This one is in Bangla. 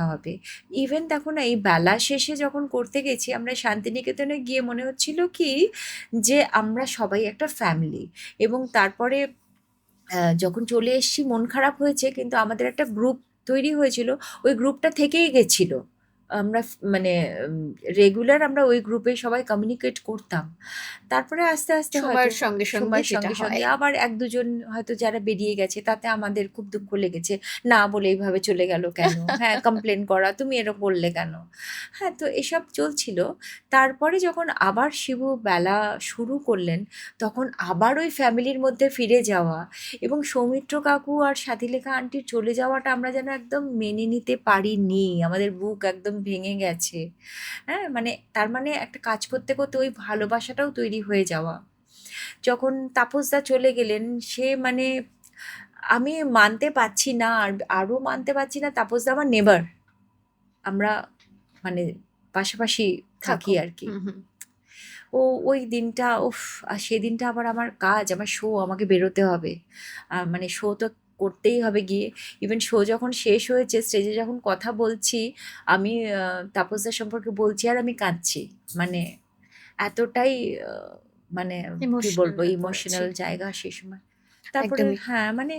হবে। ইভেন দেখো না, এই বেলা শেষে যখন করতে গেছি আমরা শান্তিনিকেতনে গিয়ে মনে হচ্ছিল কি যে আমরা সবাই একটা ফ্যামিলি। এবং তারপরে যখন চলে এসেছি মন খারাপ হয়েছে, কিন্তু আমাদের একটা গ্রুপ তৈরি হয়েছিল, ওই গ্রুপটা থেকেই গেছিল। আমরা মানে রেগুলার আমরা ওই গ্রুপে সবাই কমিউনিকেট করতাম। তারপরে আস্তে আস্তে হয়তো সময়ের সঙ্গে সঙ্গে সময়ের যেটা সঙ্গে সঙ্গে হয়। আবার এক দুজন হয়তো যারা বেরিয়ে গেছে, তাতে আমাদের খুব দুঃখ লেগেছে, না বলে এইভাবে চলে গেল কেন, হ্যাঁ কমপ্লেন করা, তুমি এরকম বললে কেন। হ্যাঁ, তো এসব চলছিল। তারপরে যখন আবার শিবু বেলা শুরু করলেন, তখন আবার ওই ফ্যামিলির মধ্যে ফিরে যাওয়া এবং সৌমিত্র কাকু আর সাথীলেখা আন্টির চলে যাওয়াটা আমরা যেন একদম মেনে নিতে পারিনি, আমাদের বুক একদম ভেঙে গেছে। হ্যাঁ, মানে তার মানে একটা কাজ করতে করতে ওই ভালোবাসাটাও তৈরি হয়ে যাওয়া। যখন তাপসদা চলে গেলেন, সে মানে আমি মানতে পারছি না, আর আরও মানতে পারছি না, তাপসদা আমার নেবার, আমরা মানে পাশাপাশি থাকি থাকো। আর কি। হুম হুম। ও ওই দিনটা উফ, আর সেদিনটা আবার আমার কাজ, আমার শো, আমাকে বেরোতে হবে। মানে শো তো করতেই হবে গিয়ে। ইভেন শো যখন শেষ হয়েছে, স্টেজে যখন কথা বলছি, আমি তাপসদার সম্পর্কে বলছি আর আমি কাঁদছি। মানে এতটাই মানে কি ইমোশনাল বলবো, হয়ে পড়েছি। ইমোশনাল জায়গা সে সময়। তারপরে একদমই। হ্যাঁ মানে